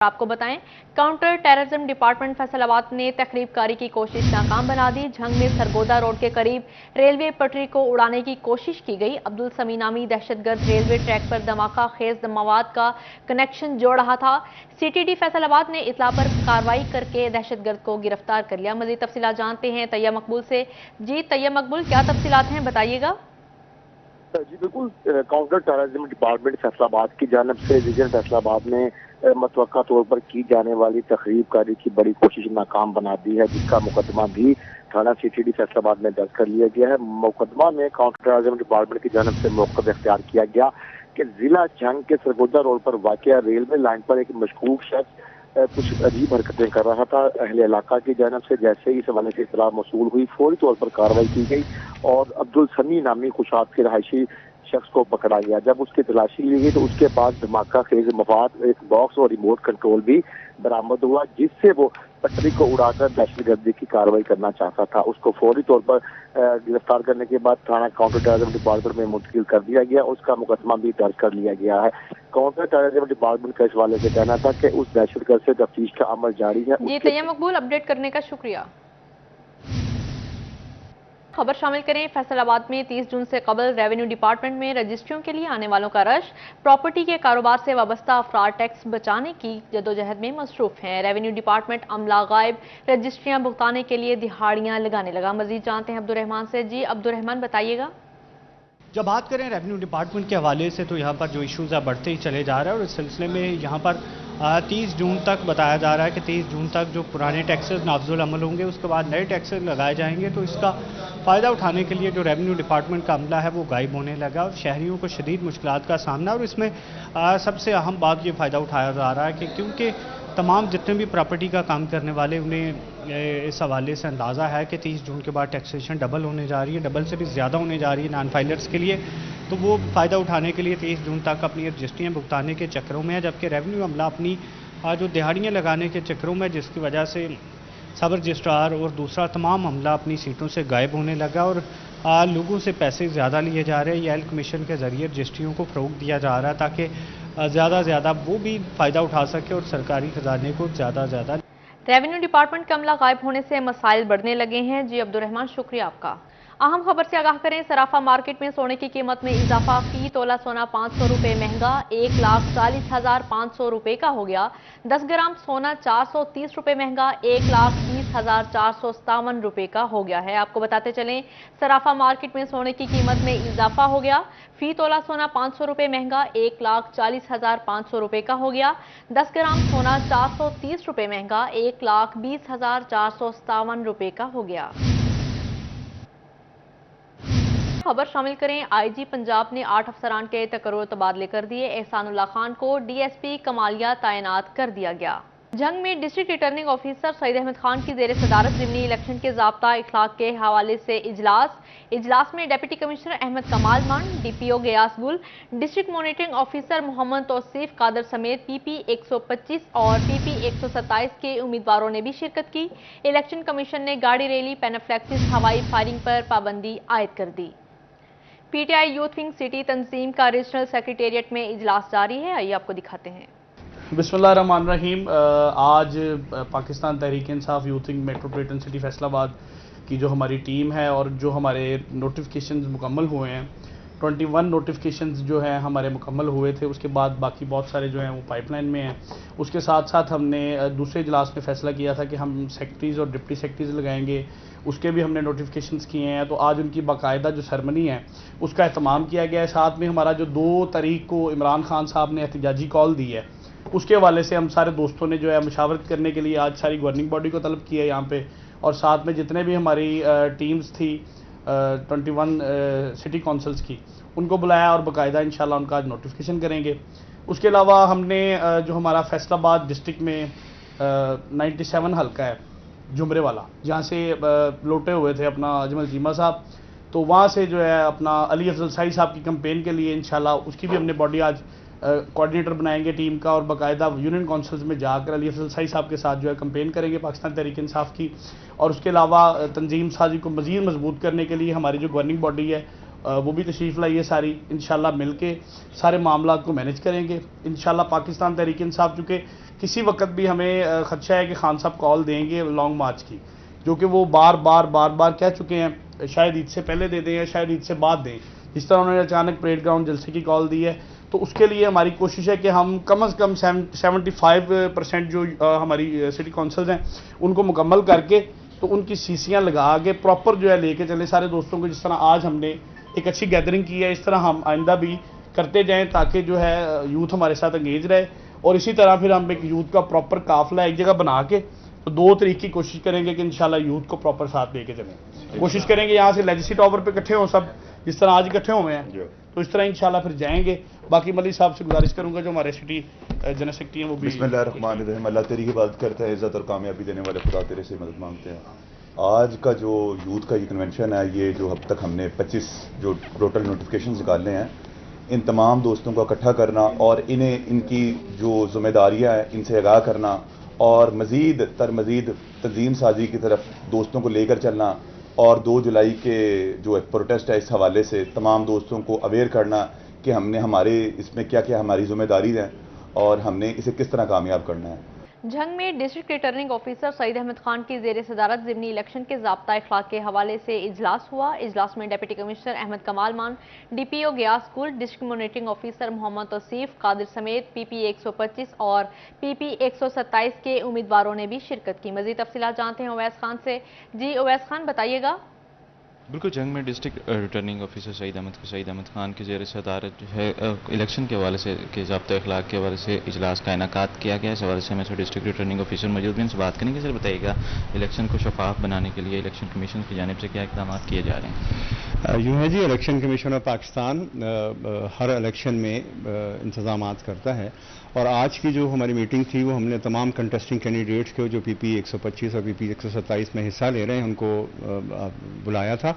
आपको बताएं, counter terrorism department Faisalabad ने तखरीबकारी की कोशिश नाकाम बना दी। झंग में सरगोदा रोड के करीब रेलवे पटरी को उड़ाने की कोशिश की गई। अब्दुल समी नामी दहशतगर्द रेलवे ट्रैक पर धमाका खेज मवाद का कनेक्शन जोड़ रहा था। सीटीडी फैसलाबाद ने इतला पर कार्रवाई करके दहशतगर्द को गिरफ्तार कर लिया। मजीद तफसीलात जानते हैं तैयब मकबूल से। जी तैयब मकबूल, क्या तफसीलात हैं, बताइएगा। जी बिल्कुल, काउंटर टेररिज्म डिपार्टमेंट फैसलाबाद की जानिब से रीजन फैसलाबाद ने मतवक्का तौर पर की जाने वाली तखरीबकारी की बड़ी कोशिश नाकाम बना दी है, जिसका मुकदमा भी थाना सीटीडी फैसलाबाद में दर्ज कर लिया गया है। मुकदमा में काउंटर टेररिज्म डिपार्टमेंट की जानिब से मौक़िफ़ इख्तियार किया गया कि जिला झंग के सरगोदा रोड पर वाक़िया रेलवे लाइन पर एक मशकूक शख्स कुछ अजीब हरकतें कर रहा था। अहले इलाका की जानिब से जैसे ही इस हवाले से इतला मौसूल हुई, फौरी तौर पर कार्रवाई की गई और अब्दुल समी नामी खुशाब के रहायशी शख्स को पकड़ा गया। जब उसकी तलाशी ली गई तो उसके पास धमाका खेज मवाद, एक बॉक्स और रिमोट कंट्रोल भी बरामद हुआ, जिससे वो पटरी को उड़ाकर दहशतगर्दी की कार्रवाई करना चाहता था। उसको फौरी तौर पर गिरफ्तार करने के बाद थाना काउंटर टेररिज्म डिपार्टमेंट में मुंतकिल कर दिया गया। उसका मुकदमा भी दर्ज कर लिया गया है। काउंटर टेररिज्म डिपार्टमेंट का इस हवाले से कहना था कि उस दहशतगर्द से तफ्तीश का अमल जारी है। जी तैयब मकबूल, अपडेट करने का शुक्रिया। खबर शामिल करें, फैसलाबाद में 30 जून से कबल रेवेन्यू डिपार्टमेंट में रजिस्ट्रियों के लिए आने वालों का रश। प्रॉपर्टी के कारोबार से वाबस्ता अफराद टैक्स बचाने की जदोजहद में मसरूफ हैं। रेवेन्यू डिपार्टमेंट अमला गायब रजिस्ट्रियां भुगताने के लिए दिहाड़ियां लगाने लगा। मजीद जानते हैं अब्दुर्रहमान से। जी अब्दुर्रहमान, बताइएगा। जब बात करें रेवेन्यू डिपार्टमेंट के हवाले से तो यहाँ पर जो इश्यूज़ है बढ़ते ही चले जा रहे हैं और इस सिलसिले में यहाँ पर 30 जून तक बताया जा रहा है कि 30 जून तक जो पुराने टैक्सेस नाफजुल अमल होंगे, उसके बाद नए टैक्सेस लगाए जाएंगे। तो इसका फ़ायदा उठाने के लिए जो रेवेन्यू डिपार्टमेंट का अमला है वो गायब होने लगा और शहरियों को शदीद मुश्किलात का सामना। और इसमें सबसे अहम बात ये फ़ायदा उठाया जा रहा है कि क्योंकि तमाम जितने भी प्रॉपर्टी का काम करने वाले उन्हें इस हवाले से अंदाज़ा है कि 30 जून के बाद टैक्सेशन डबल होने जा रही है, डबल से भी ज़्यादा होने जा रही है नॉन फाइलर्स के लिए। तो वो फ़ायदा उठाने के लिए 30 जून तक अपनी रजिस्ट्रियाँ भुगताने के चक्रों में है, जबकि रेवेन्यू अमला अपनी जो दिहाड़ियाँ लगाने के चक्रों में, जिसकी वजह से सब रजिस्ट्रार और दूसरा तमाम अमला अपनी सीटों से गायब होने लगा और लोगों से पैसे ज़्यादा लिए जा रहे हैं। ये हेल्थ कमीशन के ज़रिए रजिस्ट्रियों को फ़रोग़ दिया जा रहा है ताकि ज़्यादा से ज़्यादा वो भी फ़ायदा उठा सके और सरकारी खजाने को ज़्यादा से ज़्यादा। रेवेन्यू डिपार्टमेंट का अमला गायब होने से मसाइल बढ़ने लगे हैं। जी अब्दुर्रहमान, शुक्रिया आपका। अहम खबर से आगाह करें, सराफा मार्केट में सोने की कीमत में इजाफा। फी तोला सोना 500 रुपये महंगा 1,40,500 रुपये का हो गया। 10 ग्राम सोना 430 रुपये महंगा 1,30,457 रुपये का हो गया है। आपको बताते चलें, सराफा मार्केट में सोने की कीमत में इजाफा हो गया। फी तोला सोना 500 रुपये महंगा 1,40,500 रुपये का हो गया। 10 ग्राम सोना 430 रुपये महंगा 1,20,457 रुपये का हो गया। खबर शामिल करें, आईजी पंजाब ने 8 अफसरान के तकर्रुर तबादले कर दिए। एहसानुल्लाह खान को डीएसपी कमालिया तैनात कर दिया गया। जंग में district returning officer Saeed Ahmed Khan की जेर सदारत ज़िमनी इलेक्शन के ज़ाब्ता इखलाक के हवाले से इजलास में डिप्टी कमिश्नर अहमद कमाल मान, DPO Ghayas Gul, district monitoring officer Mohammad Tauseef Qadir समेत पीपी 125 और पीपी 127 के उम्मीदवारों ने भी शिरकत की। इलेक्शन कमीशन ने गाड़ी रैली, पेनाफ्लेक्सिस, हवाई फायरिंग पर पाबंदी आयद कर दी। पीटीआई यूथ विंग सिटी तंजीम का रीजनल सेक्रेटेरिएट में इजलास जारी है। आइए आपको दिखाते हैं। बिस्मिल्लाहिर्रहमानिर्रहीम। आज Pakistan Tehreek Insaf youth wing metropolitan city Faisalabad की जो हमारी टीम है और जो हमारे नोटिफिकेशंस मुकम्मल हुए हैं, 21 नोटिफिकेशंस जो हैं हमारे मुकम्मल हुए थे। उसके बाद बाकी बहुत सारे जो हैं वो पाइपलाइन में हैं। उसके साथ साथ हमने दूसरे इजलास में फ़ैसला किया था कि हम सेक्रेटरीज़ और डिप्टी सेक्रेटरीज़ लगाएंगे, उसके भी हमने नोटिफिकेशंस किए हैं। तो आज उनकी बाकायदा जो सेरेमनी है उसका एहतमाम किया गया है। साथ में हमारा जो 2 तारीख को इमरान खान साहब ने एहतजाजी कॉल दी है, उसके हवाले से हम सारे दोस्तों ने जो है मशावरत करने के लिए आज सारी गवर्निंग बॉडी को तलब किया है यहाँ पे, और साथ में जितने भी हमारी टीम्स थी 21 सिटी काउंसिल्स की, उनको बुलाया और बाकायदा इंशाल्लाह उनका आज नोटिफिकेशन करेंगे। उसके अलावा हमने जो हमारा फैसलाबाद डिस्ट्रिक्ट में 97 हल्का है जुमरे वाला, जहाँ से लौटे हुए थे अपना अजमल चीमा साहब, तो वहाँ से जो है अपना अली अफजल शाही साहब की कैंपेन के लिए इंशाल्लाह उसकी भी हमने बॉडी आज कोऑर्डिनेटर बनाएंगे टीम का, और बाकायदा यूनियन काउंसिल्स में जाकर अली अफजल शाही साहब के साथ जो है कैंपेन करेंगे पाकिस्तान तहरीक इंसाफ की। और उसके अलावा तंजीम साजी को मज़ीद मजबूत करने के लिए हमारी जो गवर्निंग बॉडी है वो भी तशरीफ़ लाई है सारी। इंशाल्लाह मिल के सारे मामला को मैनेज करेंगे। इंशाल्लाह पाकिस्तान तहरीक इंसाफ चूँकि किसी वक्त भी हमें खदशा है कि खान साहब कॉल देंगे लॉन्ग मार्च की, जो कि वो बार बार कह चुके हैं, शायद ईद से पहले दे दें या शायद ईद से बाद दें। जिस तरह उन्होंने अचानक परेड ग्राउंड जलसे की कॉल दी है, तो उसके लिए हमारी कोशिश है कि हम कम से कम 75% जो हमारी सिटी काउंसिल्स हैं उनको मुकम्मल करके, तो उनकी सीसियाँ लगा के प्रॉपर जो है लेके चले सारे दोस्तों को। जिस तरह आज हमने एक अच्छी गैदरिंग की है, इस तरह हम आइंदा भी करते जाएं, ताकि जो है यूथ हमारे साथ एंगेज रहे। और इसी तरह फिर हम एक यूथ का प्रॉपर काफिला एक जगह बना के, तो 2 तारीख की कोशिश करेंगे कि इंशाल्लाह यूथ को प्रॉपर साथ लेके चलें। कोशिश करेंगे यहाँ से लेजिस्लेटिव टावर पे इकट्ठे हों सब, जिस तरह आज इकट्ठे हुए हैं, तो इस तरह इंशाल्लाह फिर जाएंगे। बाकी मलिक साहब से गुजारिश करूंगा जो हमारे सिटी जनरल सेक्रेटरी हैं वो भी। बिस्मिल्लाहिर्रहमानिर्रहीम। अल्लाह तेरी की इबादत करते हैं, इज़्ज़त और कामयाबी देने वाले खुदा तेरे से मदद मांगते हैं। आज का जो यूथ का ये कन्वेंशन है, ये जो अब तक हमने 25 जो टोटल नोटिफिकेशन निकालने हैं, इन तमाम दोस्तों को इकट्ठा करना और इन्हें इनकी जो जिम्मेदारियाँ हैं इनसे आगाह करना और मज़ीद तंजीम साजी की तरफ दोस्तों को लेकर चलना, और 2 जुलाई के जो एक प्रोटेस्ट है इस हवाले से तमाम दोस्तों को अवेयर करना कि हमने हमारे इसमें क्या क्या हमारी जिम्मेदारी है और हमने इसे किस तरह कामयाब करना है। झंग में district returning officer Saeed Ahmed Khan की जेर सदारत ज़िमनी इलेक्शन के ज़ाब्ता इखलाक के हवाले से इजलास हुआ। इजलास में डिप्टी कमिश्नर अहमद कमाल मान, DPO Ghayas Gul, district monitoring officer Mohammad Tauseef Qadir समेत PP 125 और PP 127 के उम्मीदवारों ने भी शिरकत की। मज़ीद तफसीलात जानते हैं उवैस खान से। जी उवैस खान, बताइएगा। बिल्कुल, जंग में district returning officer Saeed Ahmed Khan की ज़ेर सदारत जो है इलेक्शन के हवाले से के ज़ाब्ता इखलाक के हवाले से इजलास का इनेकाद किया गया। इस हवाले से हमें डिस्ट्रिक्ट रिटर्निंग ऑफिसर मौजूद भी, इनसे बात करेंगे। सर बताइएगा, इलेक्शन को शफाफ बनाने के लिए इलेक्शन कमीशन की जानिब से क्या इक़दाम किए जा रहे हैं? यूँ है जी, इलेक्शन कमीशन ऑफ पाकिस्तान हर इलेक्शन में इंतज़ाम करता है, और आज की जो हमारी मीटिंग थी वो हमने तमाम कंटेस्टिंग कैंडिडेट्स को जो PP 125 और PP 127 में हिस्सा ले रहे हैं उनको बुलाया था,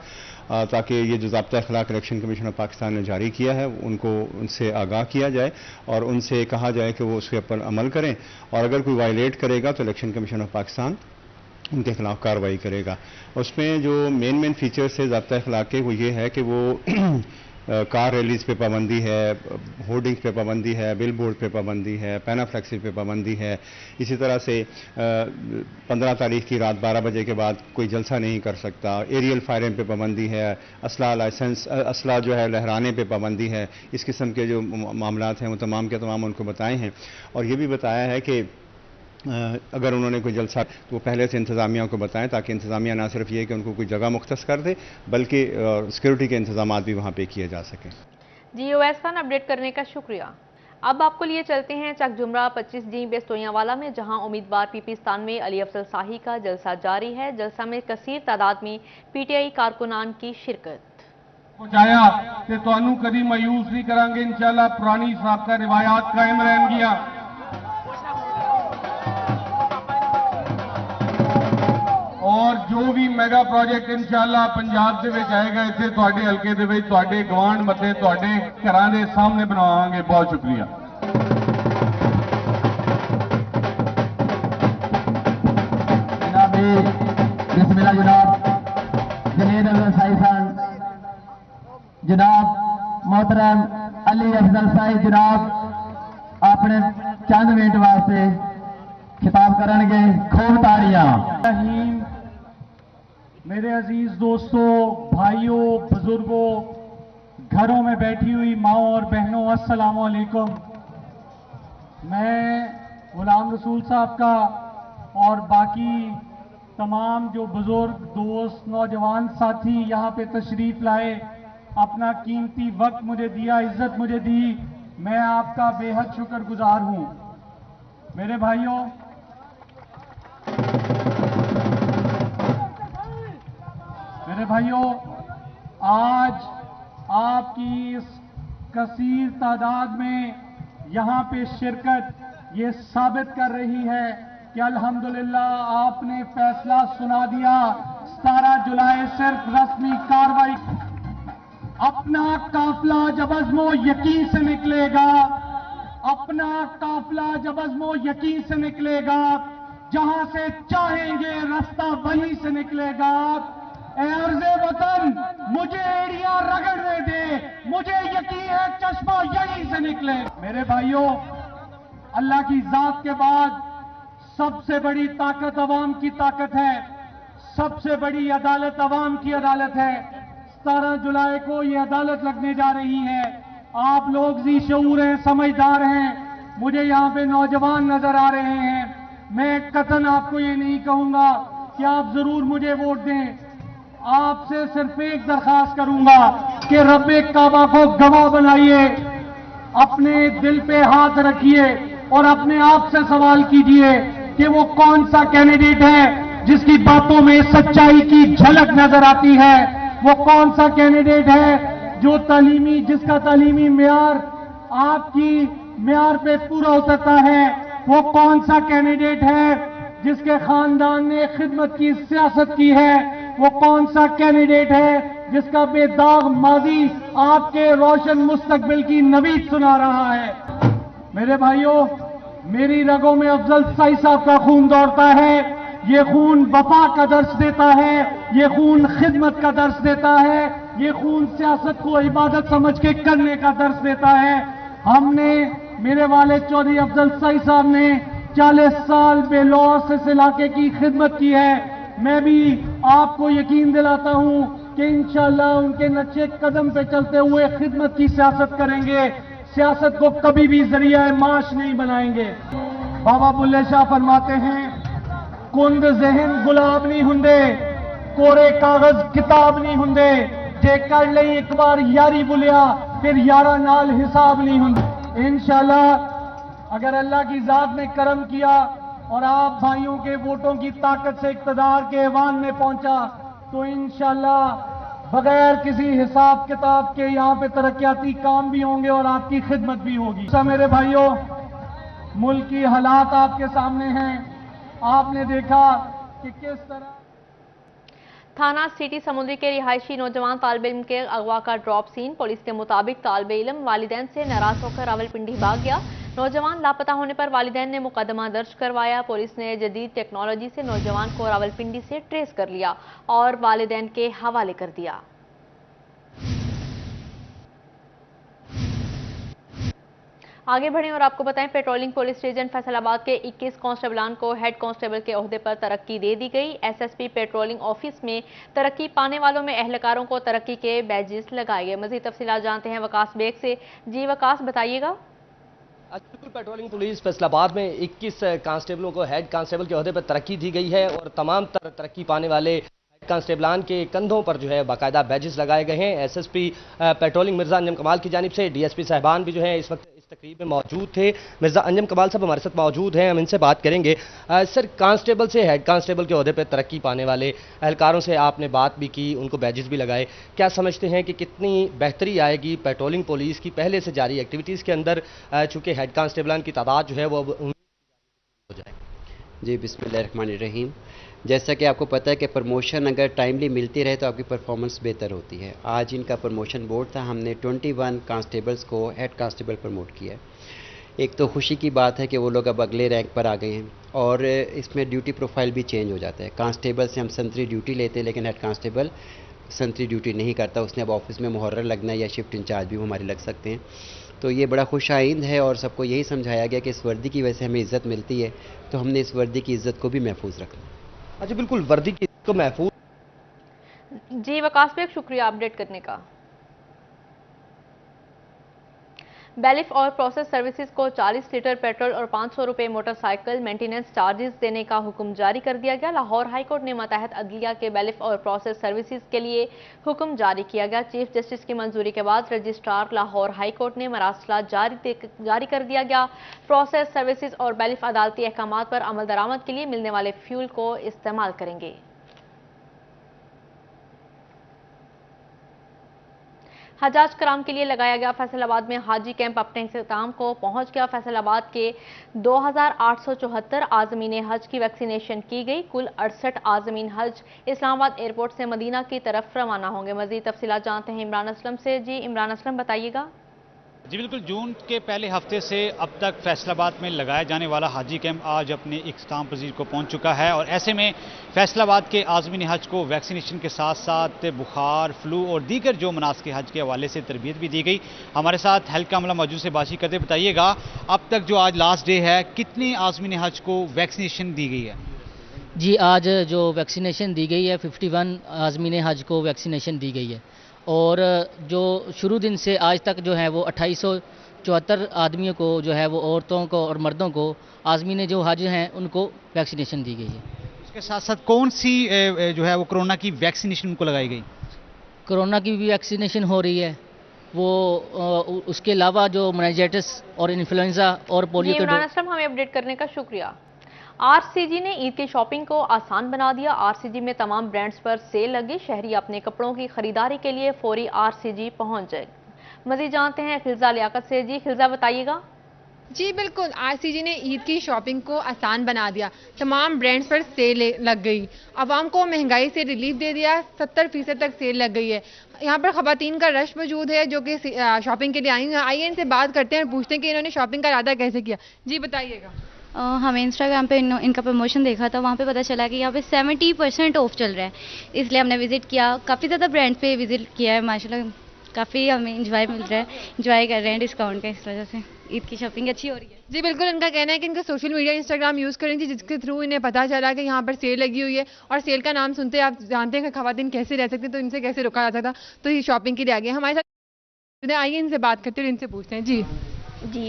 ताकि ये जो ज़ाब्ता इखलाक इलेक्शन कमीशन ऑफ पाकिस्तान ने जारी किया है उनसे आगाह किया जाए और उनसे कहा जाए कि वो उसके ऊपर अमल करें, और अगर कोई वायलेट करेगा तो इलेक्शन कमीशन ऑफ पाकिस्तान उनके खिलाफ कार्रवाई करेगा। उसमें जो मेन फीचर्स है ज़ाब्ता इखलाक के, वो ये है कि वो कार रैलीज पे पाबंदी है, होर्डिंग्स पे पाबंदी है, बिल बोर्ड पे पाबंदी है, पैनाफ्लेक्सी पे पाबंदी है। इसी तरह से 15 तारीख की रात 12 बजे के बाद कोई जलसा नहीं कर सकता। एरियल फायरिंग पे पाबंदी है, असला जो है लहराने पे पाबंदी है। इस किस्म के जो मामलात हैं वो तमाम के तमाम उनको बताए हैं, और ये भी बताया है कि अगर उन्होंने कोई जलसा तो वो पहले से इंतज़ामिया को बताएं, ताकि इंतज़ामिया ना सिर्फ ये कि उनको कोई जगह मुख्तस कर दे, बल्कि सिक्योरिटी के इंतजाम भी वहाँ पे किए जा सकें। जी उवैस खान, अपडेट करने का शुक्रिया। अब आपको लिए चलते हैं चक जुमरा 25D बेस्तोयावाला में, जहां उम्मीदवार पीपीस्तान में अली अफजल शाही का जलसा जारी है। जलसा में कसीर तादाद में PTI कारकुनान की शिरकत। पहुंचाया कि तुहानू कभी मायूस नहीं करांगे, इंशाल्लाह पुरानी साबका रिवायात कायम रहेंगियां। और जो भी मेगा प्रोजेक्ट इंशाल्लाह पंजाब दे विच आएगा, इत्थे तुहाडे हलके दे विच तुहाडे गवांढ मते तुहाडे घरां दे सामने बनवावांगे। बहुत शुक्रिया। जनाब बिस्मिल्लाह, जनाब जनेद अफजल शाही साहब, जनाब मोहतरम अली अफजल शाही जनाब अपने चंद मिनट वास्ते खिताब करेंगे। खूब ताड़ियां। मेरे अजीज दोस्तों, भाइयों, बुजुर्गों, घरों में बैठी हुई माओ और बहनों, अस्सलाम वालेकुम। मैं गुलाम रसूल साहब का और बाकी तमाम जो बुजुर्ग दोस्त, नौजवान साथी यहाँ पे तशरीफ लाए, अपना कीमती वक्त मुझे दिया, इज्जत मुझे दी, मैं आपका बेहद शुक्रगुजार हूँ। मेरे भाइयों, आज आपकी इस कसीर तादाद में यहाँ पे शिरकत ये साबित कर रही है कि अल्हम्दुलिल्लाह आपने फैसला सुना दिया। 17 जुलाई सिर्फ रस्मी कार्रवाई। अपना काफिला जब अज़्मो यकीन से निकलेगा, अपना काफिला जब अज़्मो यकीन से निकलेगा, जहां से चाहेंगे रास्ता वहीं से निकलेगा। ए अर्ज़े वतन, मुझे एड़ियां रगड़ने दे, मुझे यकीन है चश्मा यहीं से निकले। मेरे भाइयों, अल्लाह की जात के बाद सबसे बड़ी ताकत अवाम की ताकत है, सबसे बड़ी अदालत अवाम की अदालत है। 17 जुलाई को ये अदालत लगने जा रही है। आप लोग जी शऊर हैं, समझदार हैं, मुझे यहाँ पे नौजवान नजर आ रहे हैं। मैं कतन आपको ये नहीं कहूंगा कि आप जरूर मुझे वोट दें। आपसे सिर्फ एक दरखास्त करूंगा कि रब्बे काबा को गवाह बनाइए, अपने दिल पे हाथ रखिए और अपने आप से सवाल कीजिए कि वो कौन सा कैंडिडेट है जिसकी बातों में सच्चाई की झलक नजर आती है। वो कौन सा कैंडिडेट है जिसका तालीमी म्यार आपकी म्यार पे पूरा उतरता है। वो कौन सा कैंडिडेट है जिसके खानदान ने खिदमत की सियासत की है। वो कौन सा कैंडिडेट है जिसका बेदाग माजी आपके रोशन मुस्तकबिल की नवीद सुना रहा है। मेरे भाइयों, मेरी रगों में अफजल साई साहब का खून दौड़ता है। ये खून वफा का दर्श देता है, ये खून खिदमत का दर्श देता है, ये खून सियासत को इबादत समझ के करने का दर्श देता है। हमने, मेरे वाले चौधरी अफजल साई साहब ने 40 साल बेलौस इस इलाके की खिदमत की है। मैं भी आपको यकीन दिलाता हूं कि इंशाअल्लाह उनके नक्शे कदम पे चलते हुए खिदमत की सियासत करेंगे। सियासत को कभी भी जरिया माश नहीं बनाएंगे। बाबा बुल्ले शाह फरमाते हैं, कुंद जहन गुलाब नहीं हुंदे, कोरे कागज किताब नहीं हुंदे, जे कर ले एक बार यारी बुलिया फिर यारा नाल हिसाब नहीं हुंदे। इंशाअल्लाह अगर अल्लाह की जात ने करम किया और आप भाइयों के वोटों की ताकत से इक्तदार के ऐवान में पहुंचा तो इंशाअल्लाह बगैर किसी हिसाब किताब के यहाँ पे तरक्याती काम भी होंगे और आपकी खिदमत भी होगी। अच्छा मेरे भाइयों, मुल्क की हालात आपके सामने हैं। आपने देखा कि किस तरह थाना सिटी समुद्री के रिहायशी नौजवान तालिब इल्म के अगवा का ड्रॉप सीन। पुलिस के मुताबिक तालिब इल्म वालिदैन से नाराज होकर रावलपिंडी भाग गया। नौजवान लापता होने पर वालिदैन ने मुकदमा दर्ज करवाया। पुलिस ने जदीद टेक्नोलॉजी से नौजवान को रावलपिंडी से ट्रेस कर लिया और वालिदैन के हवाले कर दिया। आगे बढ़ें और आपको बताएं, पेट्रोलिंग पुलिस स्टेशन फैसलाबाद के 21 कांस्टेबलान को हेड कांस्टेबल के ओहदे पर तरक्की दे दी गई। एसएसपी पेट्रोलिंग ऑफिस में तरक्की पाने वालों में एहलकारों को तरक्की के बैजेस लगाए गए। मजीद तफसीलात जानते हैं वकास बेग से। जी वकास, बताइएगा। बिल्कुल, पेट्रोलिंग पुलिस फैसलाबाद में 21 कांस्टेबलों को हेड कांस्टेबल के ओहदे पर तरक्की दी गई है और तमाम तरक्की पाने वाले हेड कांस्टेबलान के कंधों पर जो है बाकायदा बैजेस लगाए गए हैं। एसएसपी पेट्रोलिंग मिर्जा अंजम कमाल की जानिब से डीएसपी साहिबान भी जो है इस वक्त इस तकरीब में मौजूद थे। मिर्जा अंजम कमाल साहब हमारे साथ मौजूद हैं, हम इनसे बात करेंगे। सर, कांस्टेबल से हेड कांस्टेबल के ओहदे पर तरक्की पाने वाले एहलकारों से आपने बात भी की, उनको बैजेस भी लगाए। क्या समझते हैं कि कितनी बेहतरी आएगी पेट्रोलिंग पुलिस की पहले से जारी एक्टिविटीज़ के अंदर, चूँकि हेड कांस्टेबलान की तादाद जो है वो अब हो जाए? जी बिस्मिल्लाहिर्रहमानिर्रहीम। जैसा कि आपको पता है कि प्रमोशन अगर टाइमली मिलती रहे तो आपकी परफॉर्मेंस बेहतर होती है। आज इनका प्रमोशन बोर्ड था, हमने 21 कांस्टेबल्स को हेड कांस्टेबल प्रमोट किया है। एक तो खुशी की बात है कि वो लोग अब अगले रैंक पर आ गए हैं और इसमें ड्यूटी प्रोफाइल भी चेंज हो जाता है। कांस्टेबल से हम संतरी ड्यूटी लेते हैं लेकिन हेड कांस्टेबल संतरी ड्यूटी नहीं करता, उसने अब ऑफिस में मुहर्रर लगना है या शिफ्ट इंचार्ज भी वो हमारे लग सकते हैं। तो ये बड़ा खुश आइंद है और सबको यही समझाया गया कि इस वर्दी की वजह से हमें इज़्ज़त मिलती है, तो हमने इस वर्दी की इज़्ज़त को भी महफूज रखना। अच्छा, बिल्कुल, वर्दी की इज़्ज़त को महफूज। जी वकास बेग, शुक्रिया अपडेट करने का। बेलिफ और प्रोसेस सर्विसेज को 40 लीटर पेट्रोल और 500 रुपए मोटरसाइकिल मेंटेनेंस चार्जेस देने का हुक्म जारी कर दिया गया। लाहौर हाईकोर्ट ने मातहत अदलिया के बेलिफ और प्रोसेस सर्विसेज के लिए हुक्म जारी किया गया। चीफ जस्टिस की मंजूरी के बाद रजिस्ट्रार लाहौर हाईकोर्ट ने मरासला जारी कर दिया गया। प्रोसेस सर्विसेज और बेलिफ अदालती अहकामात पर अमल दरामद के लिए मिलने वाले फ्यूल को इस्तेमाल करेंगे। हजाज कराम के लिए लगाया गया फैसलाबाद में हाजी कैंप अपने इख्तिताम को पहुंच गया। फैसलाबाद के 2874 आज़मीन हज की वैक्सीनेशन की गई। कुल 68 आज़मीन हज इस्लामाबाद एयरपोर्ट से मदीना की तरफ रवाना होंगे। मजीद तफसीलात जानते हैं इमरान असलम से। जी इमरान असलम, बताइएगा। जी बिल्कुल, जून के पहले हफ्ते से अब तक फैसलाबाद में लगाया जाने वाला हाजी कैंप आज अपने इख्तिताम पजीर को पहुंच चुका है और ऐसे में फैसलाबाद के आज़मीन हज को वैक्सीनेशन के साथ साथ बुखार, फ्लू और दीगर जो मनासिक हज के हवाले से तरबियत भी दी गई। हमारे साथ हेल्थ का अमला मौजूद से बातचीत करते, बताइएगा अब तक जो आज लास्ट डे है, कितने आज़मीन हज को वैक्सीनेशन दी गई है? जी, आज जो वैक्सीनेशन दी गई है 51 आज़मीन हज को वैक्सीनेशन दी गई है और जो शुरू दिन से आज तक जो है वो 2874 आदमियों को जो है वो औरतों को और मर्दों को आज़मीन जो हज हैं उनको वैक्सीनेशन दी गई है। उसके साथ साथ कौन सी जो है वो कोरोना की वैक्सीनेशन उनको लगाई गई? कोरोना की भी वैक्सीनेशन हो रही है, वो उसके अलावा जो मेनिंजाइटिस और इन्फ्लुएंजा और पोलियो के इमरान असलम, हमें अपडेट करने का शुक्रिया। आरसीजी ने ईद की शॉपिंग को आसान बना दिया। आरसीजी में तमाम ब्रांड्स पर सेल लगी। शहरी अपने कपड़ों की खरीदारी के लिए फौरी आरसीजी पहुंच जाए। मजीद जानते हैं खिलजा लियाकत से। जी खिलजा, बताइएगा। जी बिल्कुल, आरसीजी ने ईद की शॉपिंग को आसान बना दिया। तमाम ब्रांड्स पर सेल लग गई। आवाम को महंगाई से रिलीफ दे दिया। 70% तक सेल लग गई है। यहाँ पर खवातीन का रश मौजूद है जो कि शॉपिंग के लिए आई हैं। आइए इनसे बात करते हैं और पूछते हैं कि इन्होंने शॉपिंग का इरादा कैसे किया। जी बताइएगा। हमें इंस्टाग्राम पे इनका प्रमोशन देखा था, वहाँ पे पता चला कि यहाँ पे 70% ऑफ चल रहा है, इसलिए हमने विज़िट किया। काफ़ी ज़्यादा ब्रांड पे विज़िट किया है, माशाल्लाह काफ़ी हमें इंजॉय मिल रहा है, इंजॉय कर रहे हैं डिस्काउंट का। इस वजह से ईद की शॉपिंग अच्छी हो रही है। जी बिल्कुल, इनका कहना है कि इनका सोशल मीडिया इंस्टाग्राम यूज़ करें थी जिसके थ्रू इन्हें पता चला कि यहाँ पर सेल लगी हुई है और सेल का नाम सुनते आप जानते हैं कि खवातीन कैसे रह सकते हैं, तो इनसे कैसे रोका जा सकता, तो ये शॉपिंग के लिए आ गए हमारे साथ। आइए इनसे बात करते हैं, इनसे पूछते हैं। जी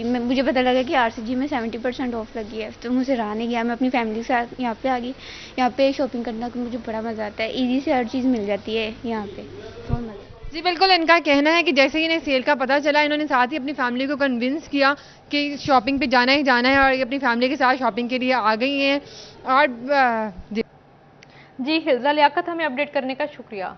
मुझे पता लगा कि आरसीजी में 70% ऑफ लगी है, तो मुझे रहा नहीं गया। मैं अपनी फैमिली के साथ यहाँ पे आ गई। यहाँ पे शॉपिंग करना कि मुझे बड़ा मज़ा आता है, इजी से हर चीज़ मिल जाती है यहाँ पे, बहुत मज़ा। जी बिल्कुल, इनका कहना है कि जैसे ही इन्हें सेल का पता चला, इन्होंने साथ ही अपनी फैमिली को कन्विंस किया कि शॉपिंग पे जाना ही जाना है और ये अपनी फैमिली के साथ शॉपिंग के लिए आ गई हैं। और जी खिलजा लियाकत, हमें अपडेट करने का शुक्रिया।